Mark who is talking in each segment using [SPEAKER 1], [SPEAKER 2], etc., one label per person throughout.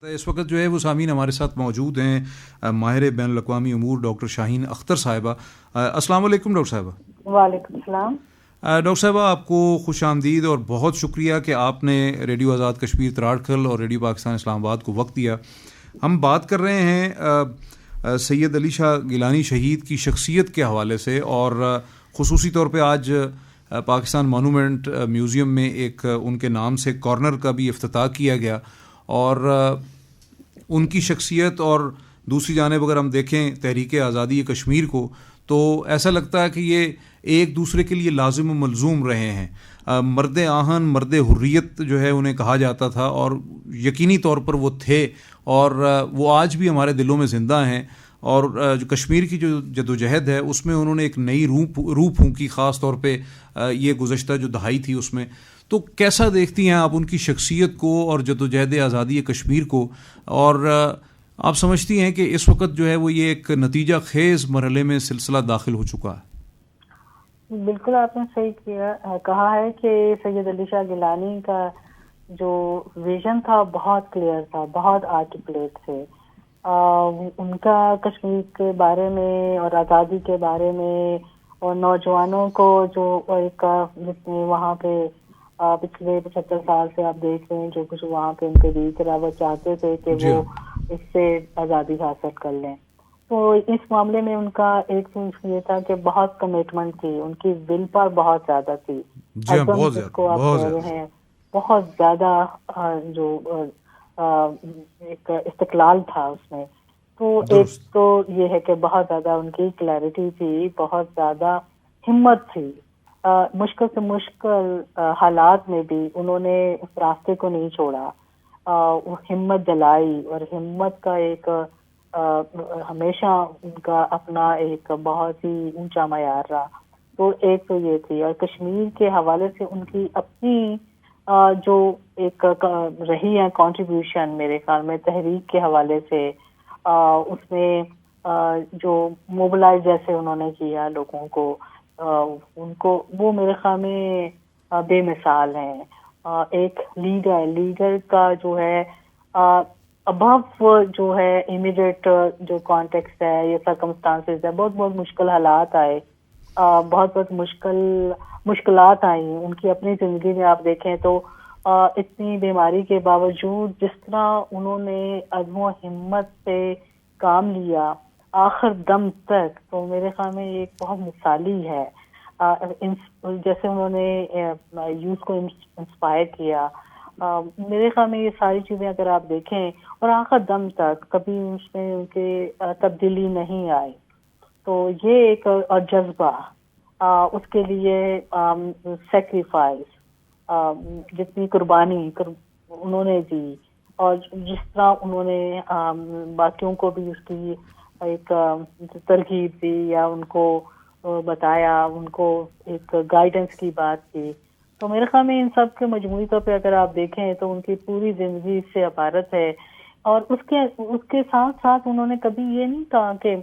[SPEAKER 1] اس وقت جو ہے وہ سامعین ہمارے ساتھ موجود ہیں ماہر بین الاقوامی امور ڈاکٹر شاہین اختر صاحبہ۔ السلام علیکم ڈاکٹر صاحبہ۔
[SPEAKER 2] وعلیکم السلام۔
[SPEAKER 1] ڈاکٹر صاحبہ آپ کو خوش آمدید اور بہت شکریہ کہ آپ نے ریڈیو آزاد کشمیر تراڑکھل اور ریڈیو پاکستان اسلام آباد کو وقت دیا۔ ہم بات کر رہے ہیں سید علی شاہ گیلانی شہید کی شخصیت کے حوالے سے، اور خصوصی طور پہ آج پاکستان مونومنٹ میوزیم میں ایک ان کے نام سے کارنر کا بھی افتتاح کیا گیا، اور ان کی شخصیت اور دوسری جانب اگر ہم دیکھیں تحریک آزادی کشمیر کو، تو ایسا لگتا ہے کہ یہ ایک دوسرے کے لیے لازم و ملزوم رہے ہیں۔ مرد آہن، مرد حریت جو ہے انہیں کہا جاتا تھا، اور یقینی طور پر وہ تھے، اور وہ آج بھی ہمارے دلوں میں زندہ ہیں۔ اور جو کشمیر کی جو جدوجہد ہے اس میں انہوں نے ایک نئی روح پھونکی، خاص طور پہ یہ گزشتہ جو دہائی تھی اس میں۔ تو کیسا دیکھتی ہیں آپ ان کی شخصیت کو اور جدوجہد آزادی کشمیر کو، اور آپ سمجھتی ہیں کہ اس وقت جو ہے وہ یہ ایک نتیجہ خیز مرحلے میں سلسلہ داخل ہو چکا ہے؟
[SPEAKER 2] بالکل آپ نے صحیح کہا ہے کہ سید علی شاہ گیلانی کا جو ویژن تھا بہت کلیئر تھا، بہت آرٹیکولیٹ تھے۔ ان کا کشمیر کے بارے میں اور آزادی کے بارے میں، اور نوجوانوں کو جو ایک جس میں وہاں پہ پچھلے 75 سال سے آپ دیکھ رہے ہیں جو کچھ وہاں پہ ان کے بیچ رہا، وہ چاہتے تھے کہ وہ اس سے آزادی حاصل کر لیں۔ تو اس معاملے میں ان کا ایک چیز یہ تھا کہ بہت کمٹمنٹ تھی، ان کی ول پاور بہت زیادہ تھی، جس کو آپ کہہ رہے ہیں بہت زیادہ جو ایک استقلال تھا اس میں۔ تو ایک تو یہ ہے کہ بہت زیادہ ان کی کلیئرٹی تھی، بہت زیادہ ہمت تھی۔ مشکل سے مشکل حالات میں بھی انہوں نے اس راستے کو نہیں چھوڑا، ہمت دلائی، اور ہمت کا ایک ہمیشہ ان کا اپنا ایک بہت ہی اونچا معیار رہا۔ تو ایک تو یہ تھی، اور کشمیر کے حوالے سے ان کی اپنی جو ایک رہی ہے کنٹریبیوشن میرے خیال میں تحریک کے حوالے سے، اس میں جو موبلائز جیسے انہوں نے کیا لوگوں کو، ان کو وہ میرے خیال میں بے مثال ہیں۔ ایک لیڈر کا جو ہے ابو جو ہے امیڈیٹ جو کانٹیکسٹ ہے، یہ سرکمسٹانسز ہے، بہت مشکل حالات آئے، بہت مشکلات آئیں ان کی اپنی زندگی میں۔ آپ دیکھیں تو اتنی بیماری کے باوجود جس طرح انہوں نے عزم و ہمت سے کام لیا آخر دم تک، تو میرے خیال میں ایک بہت مثالی ہے۔ جیسے انہوں نے یوتھ کو انسپائر کیا، میرے خیال میں یہ ساری چیزیں اگر آپ دیکھیں، اور آخر دم تک کبھی اس میں ان کے تبدیلی نہیں آئی، تو یہ ایک اور جذبہ، اس کے لیے سیکریفائس، جتنی قربانی انہوں نے دی، اور جس طرح انہوں نے باقیوں کو بھی اس کی ایک ترغیب دی، یا ان کو بتایا، ان کو ایک گائیڈنس کی بات کی، تو میرے خیال میں ان سب کے مجموعی طور پہ اگر آپ دیکھیں تو ان کی پوری زندگی اس سے عبارت ہے۔ اور اس کے ساتھ ساتھ انہوں نے کبھی یہ نہیں کہا کہ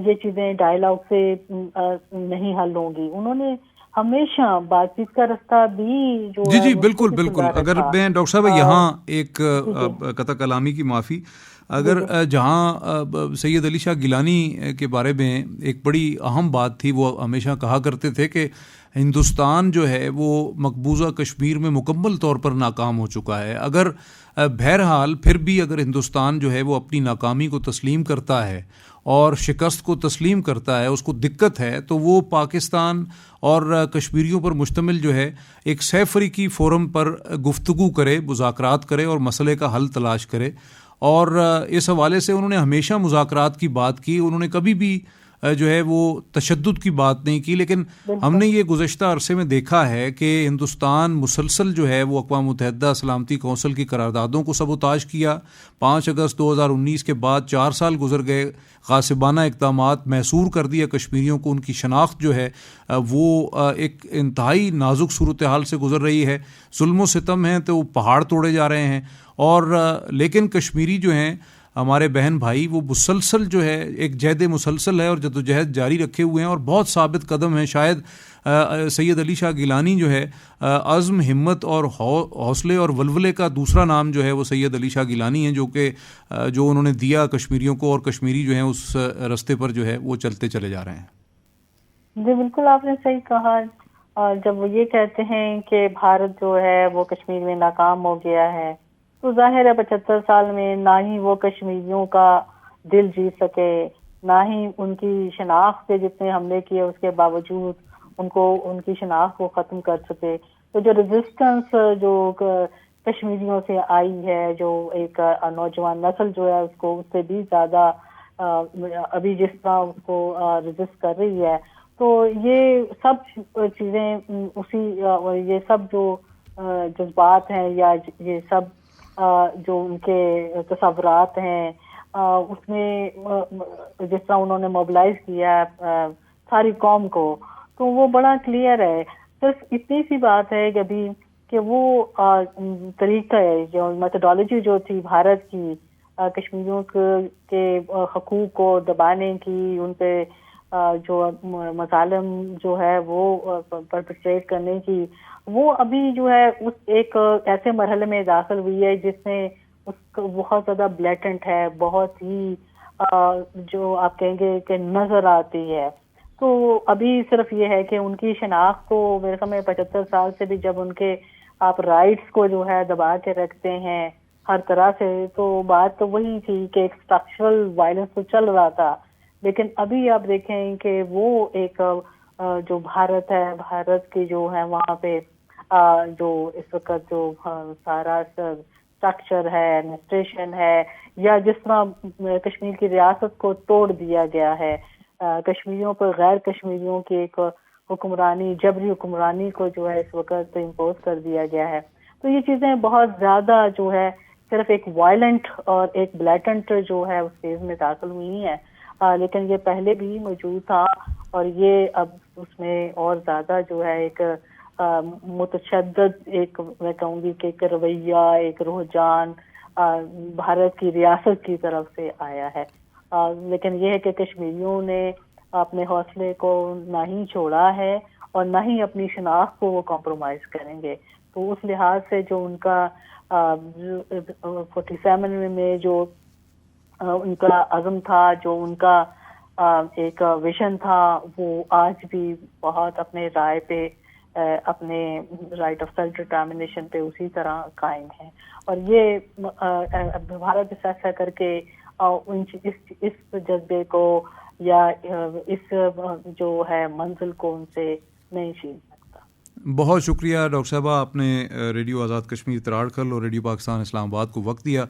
[SPEAKER 2] یہ چیزیں ڈائلاگ سے نہیں حل ہوں گی، انہوں نے ہمیشہ بات چیت کا رستہ بھی جو
[SPEAKER 1] جی بالکل۔ اگر میں ڈاکٹر صاحب یہاں ایک قطع کلامی کی معافی، اگر جہاں سید علی شاہ گیلانی کے بارے میں ایک بڑی اہم بات تھی، وہ ہمیشہ کہا کرتے تھے کہ ہندوستان جو ہے وہ مقبوضہ کشمیر میں مکمل طور پر ناکام ہو چکا ہے۔ اگر بہرحال پھر بھی اگر ہندوستان جو ہے وہ اپنی ناکامی کو تسلیم کرتا ہے اور شکست کو تسلیم کرتا ہے، اس کو دقت ہے، تو وہ پاکستان اور کشمیریوں پر مشتمل جو ہے ایک سہ فریقی فورم پر گفتگو کرے، مذاکرات کرے اور مسئلے کا حل تلاش کرے۔ اور اس حوالے سے انہوں نے ہمیشہ مذاکرات کی بات کی، انہوں نے کبھی بھی جو ہے وہ تشدد کی بات نہیں کی۔ لیکن ہم نے یہ گزشتہ عرصے میں دیکھا ہے کہ ہندوستان مسلسل جو ہے وہ اقوام متحدہ سلامتی کونسل کی قراردادوں کو سبوتاژ کیا۔ 5 اگست 2019 کے بعد 4 سال گزر گئے، غاصبانہ اقدامات محصور کر دیا کشمیریوں کو، ان کی شناخت جو ہے وہ ایک انتہائی نازک صورتحال سے گزر رہی ہے، ظلم و ستم ہیں تو پہاڑ توڑے جا رہے ہیں، اور لیکن کشمیری جو ہیں ہمارے بہن بھائی وہ مسلسل جو ہے ایک جہد مسلسل ہے اور جدوجہد جاری رکھے ہوئے ہیں اور بہت ثابت قدم ہیں. شاید سید علی شاہ گیلانی جو ہے عزم، ہمت اور حوصلے اور ولولے کا دوسرا نام جو ہے وہ سید علی شاہ گیلانی ہیں، جو انہوں نے دیا کشمیریوں کو، اور کشمیری جو ہیں اس راستے پر جو ہے وہ چلتے چلے جا رہے ہیں.
[SPEAKER 2] جی بالکل آپ نے صحیح کہا. جب وہ یہ کہتے ہیں کہ بھارت جو ہے وہ کشمیر میں ناکام ہو گیا ہے تو ظاہر ہے 75 سال میں نہ ہی وہ کشمیریوں کا دل جیت سکے، نہ ہی ان کی شناخت کے جتنے حملے کیے اس کے باوجود ان کی شناخت کو ختم کر سکے. تو جو ریزسٹنس جو کشمیریوں سے آئی ہے، جو ایک نوجوان نسل جو ہے اس کو اس سے بھی زیادہ ابھی جس طرح اس کو ریزسٹ کر رہی ہے، تو یہ سب چیزیں یہ سب جو جذبات ہیں یا یہ سب جو ان کے تصورات ہیں اس میں جس طرح انہوں نے موبلائز کیا ہے ساری قوم کو، تو وہ بڑا کلیئر ہے. صرف اتنی سی بات ہے کہ وہ طریقہ ہے، جو میتھڈالوجی جو تھی بھارت کی کشمیریوں کے حقوق کو دبانے کی، ان پہ جو مظالم جو ہے وہ پرپیٹریٹ کرنے کی، وہ ابھی جو ہے اس ایک ایسے مرحلے میں داخل ہوئی ہے جس میں اس کو بہت زیادہ بلیٹنٹ ہے، بہت ہی جو آپ کہیں گے کہ نظر آتی ہے. تو ابھی صرف یہ ہے کہ ان کی شناخت کو میرے خیال میں 75 سال سے بھی جب ان کے آپ رائٹس کو جو ہے دبا کے رکھتے ہیں ہر طرح سے، تو بات تو وہی تھی کہ ایک اسٹرکچرل وائلنس تو چل رہا تھا، لیکن ابھی آپ دیکھیں کہ وہ ایک جو بھارت ہے، بھارت کی جو ہے وہاں پہ جو اس وقت جو سارا اسٹرکچر ہے، ایڈمنسٹریشن ہے، یا جس طرح کشمیر کی ریاست کو توڑ دیا گیا ہے، کشمیریوں پر غیر کشمیریوں کی ایک حکمرانی، جبری حکمرانی کو جو ہے اس وقت امپوز کر دیا گیا ہے. تو یہ چیزیں بہت زیادہ جو ہے صرف ایک وائلنٹ اور ایک بلیٹنٹ جو ہے اس فیز میں داخل ہوئی ہیں، لیکن یہ پہلے بھی موجود تھا، اور یہ اب اس میں اور زیادہ جو ہے ایک متشدد ایک میں کہوں گی کہ ایک رویہ، ایک رجحان بھارت کی ریاست کی طرف سے آیا ہے. لیکن یہ ہے کہ کشمیریوں نے اپنے حوصلے کو نہ ہی چھوڑا ہے اور نہ ہی اپنی شناخت کو وہ کمپرومائز کریں گے. تو اس لحاظ سے جو ان کا 47 میں جو ان کا عزم تھا، جو ان کا ایک ویژن تھا، وہ آج بھی بہت اپنے رائے پہ، اپنے رائٹ آف سیلف ڈٹرمنیشن پہ اسی طرح قائم ہے. اور یہ بھارت فیصلہ کر کے اس جذبے کو یا اس جو ہے منزل کو ان سے نہیں چھین سکتا.
[SPEAKER 1] بہت شکریہ ڈاکٹر صاحبہ، آپ نے ریڈیو آزاد کشمیر تراڑکل اور ریڈیو پاکستان اسلام آباد کو وقت دیا.